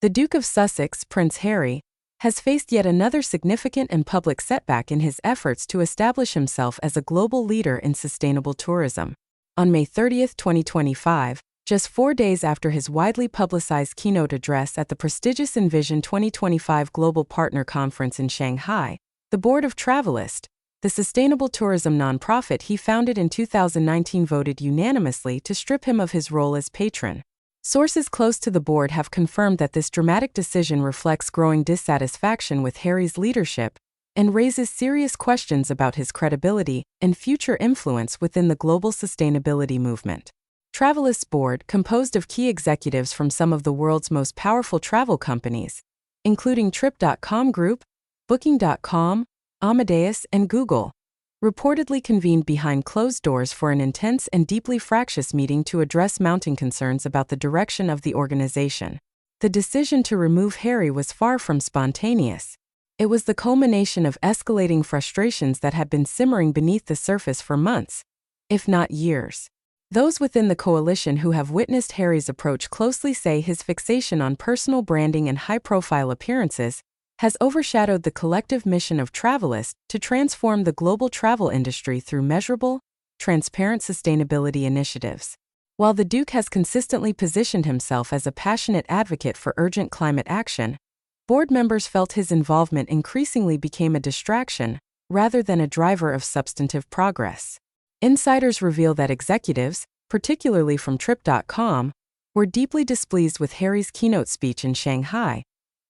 The Duke of Sussex, Prince Harry, has faced yet another significant and public setback in his efforts to establish himself as a global leader in sustainable tourism. On May 30, 2025, just 4 days after his widely publicized keynote address at the prestigious Envision 2025 Global Partner Conference in Shanghai, the Board of Travelist, the sustainable tourism nonprofit he founded in 2019, voted unanimously to strip him of his role as patron. Sources close to the board have confirmed that this dramatic decision reflects growing dissatisfaction with Harry's leadership and raises serious questions about his credibility and future influence within the global sustainability movement. Travelist's board, composed of key executives from some of the world's most powerful travel companies, including Trip.com Group, Booking.com, Amadeus, and Google, reportedly convened behind closed doors for an intense and deeply fractious meeting to address mounting concerns about the direction of the organization. The decision to remove Harry was far from spontaneous. It was the culmination of escalating frustrations that had been simmering beneath the surface for months, if not years. Those within the coalition who have witnessed Harry's approach closely say his fixation on personal branding and high-profile appearances has overshadowed the collective mission of Travelist to transform the global travel industry through measurable, transparent sustainability initiatives. While the Duke has consistently positioned himself as a passionate advocate for urgent climate action, board members felt his involvement increasingly became a distraction rather than a driver of substantive progress. Insiders reveal that executives, particularly from Trip.com, were deeply displeased with Harry's keynote speech in Shanghai,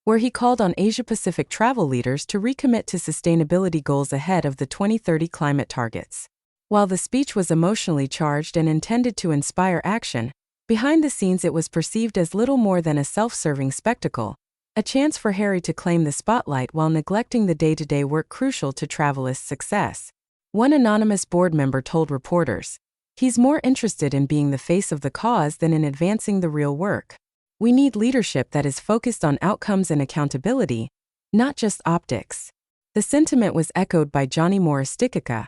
where he called on Asia-Pacific travel leaders to recommit to sustainability goals ahead of the 2030 climate targets. While the speech was emotionally charged and intended to inspire action, behind the scenes it was perceived as little more than a self-serving spectacle, a chance for Harry to claim the spotlight while neglecting the day-to-day work crucial to Travelist's success. One anonymous board member told reporters, "He's more interested in being the face of the cause than in advancing the real work. We need leadership that is focused on outcomes and accountability, not just optics." The sentiment was echoed by Johnny Moristica,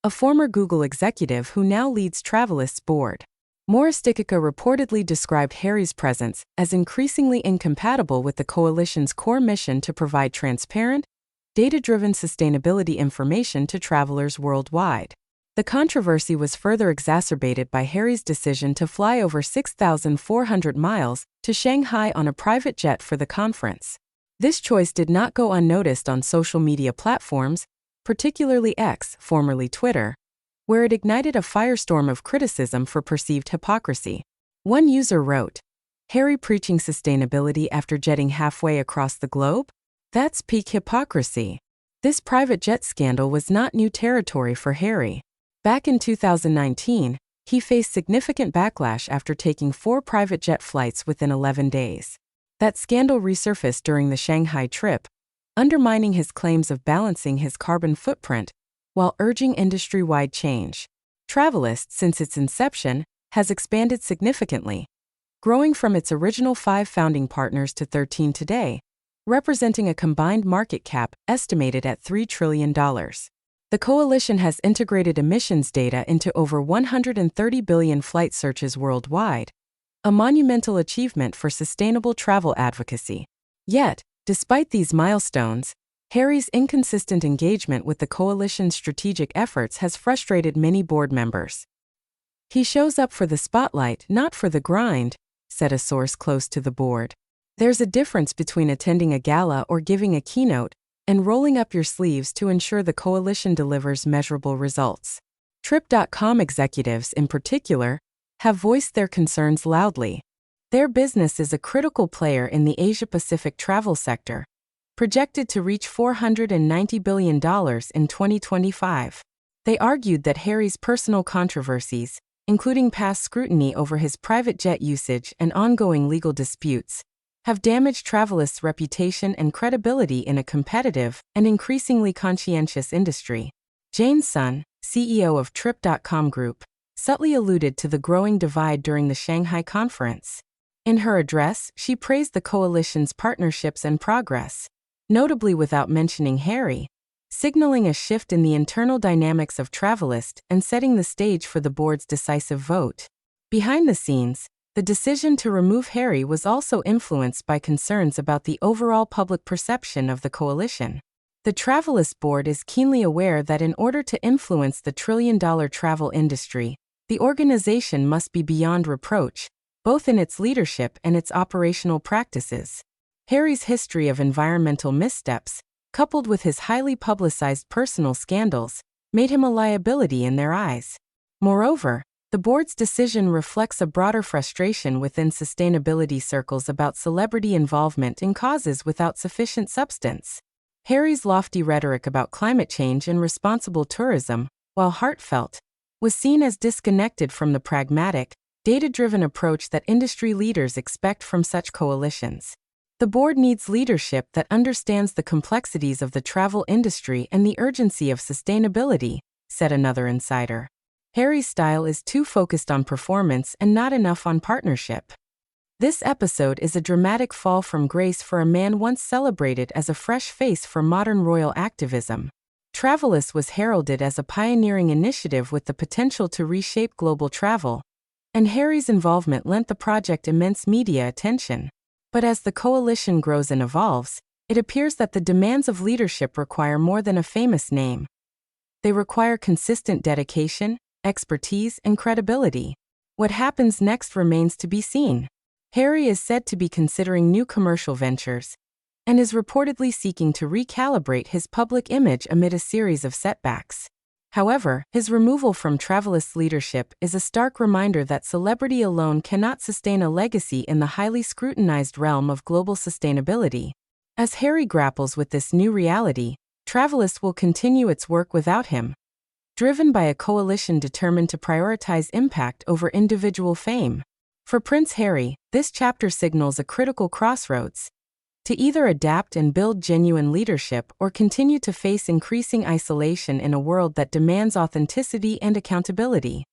a former Google executive who now leads Travelist's board. Moristica reportedly described Harry's presence as increasingly incompatible with the coalition's core mission to provide transparent, data-driven sustainability information to travelers worldwide. The controversy was further exacerbated by Harry's decision to fly over 6,400 miles to Shanghai on a private jet for the conference. This choice did not go unnoticed on social media platforms, particularly X, formerly Twitter, where it ignited a firestorm of criticism for perceived hypocrisy. One user wrote, "Harry preaching sustainability after jetting halfway across the globe? That's peak hypocrisy." This private jet scandal was not new territory for Harry. Back in 2019, he faced significant backlash after taking 4 private jet flights within 11 days. That scandal resurfaced during the Shanghai trip, undermining his claims of balancing his carbon footprint while urging industry-wide change. Travelist, since its inception, has expanded significantly, growing from its original 5 founding partners to 13 today, representing a combined market cap estimated at $3 trillion. The coalition has integrated emissions data into over 130 billion flight searches worldwide, a monumental achievement for sustainable travel advocacy. Yet, despite these milestones, Harry's inconsistent engagement with the coalition's strategic efforts has frustrated many board members. "He shows up for the spotlight, not for the grind," said a source close to the board. "There's a difference between attending a gala or giving a keynote and rolling up your sleeves to ensure the coalition delivers measurable results." Trip.com executives, in particular, have voiced their concerns loudly. Their business is a critical player in the Asia-Pacific travel sector, projected to reach $490 billion in 2025. They argued that Harry's personal controversies, including past scrutiny over his private jet usage and ongoing legal disputes, have damaged Travelist's reputation and credibility in a competitive and increasingly conscientious industry. Jane Sun, CEO of Trip.com Group, subtly alluded to the growing divide during the Shanghai conference. In her address, she praised the coalition's partnerships and progress, notably without mentioning Harry, signaling a shift in the internal dynamics of Travelist and setting the stage for the board's decisive vote. Behind the scenes, The decision to remove Harry was also influenced by concerns about the overall public perception of the coalition. The Travelist Board is keenly aware that in order to influence the trillion-dollar travel industry, the organization must be beyond reproach, both in its leadership and its operational practices. Harry's history of environmental missteps, coupled with his highly publicized personal scandals, made him a liability in their eyes. Moreover, the board's decision reflects a broader frustration within sustainability circles about celebrity involvement in causes without sufficient substance. Harry's lofty rhetoric about climate change and responsible tourism, while heartfelt, was seen as disconnected from the pragmatic, data-driven approach that industry leaders expect from such coalitions. The board needs leadership that understands the complexities of the travel industry and the urgency of sustainability, said another insider. Harry's style is too focused on performance and not enough on partnership. This episode is a dramatic fall from grace for a man once celebrated as a fresh face for modern royal activism. Travelist was heralded as a pioneering initiative with the potential to reshape global travel, and Harry's involvement lent the project immense media attention. But as the coalition grows and evolves, it appears that the demands of leadership require more than a famous name. They require consistent dedication, expertise, and credibility. What happens next remains to be seen. Harry is said to be considering new commercial ventures, and is reportedly seeking to recalibrate his public image amid a series of setbacks. However, his removal from Travelist's leadership is a stark reminder that celebrity alone cannot sustain a legacy in the highly scrutinized realm of global sustainability. As Harry grapples with this new reality, Travelist will continue its work without him, driven by a coalition determined to prioritize impact over individual fame. For Prince Harry, this chapter signals a critical crossroads: to either adapt and build genuine leadership or continue to face increasing isolation in a world that demands authenticity and accountability.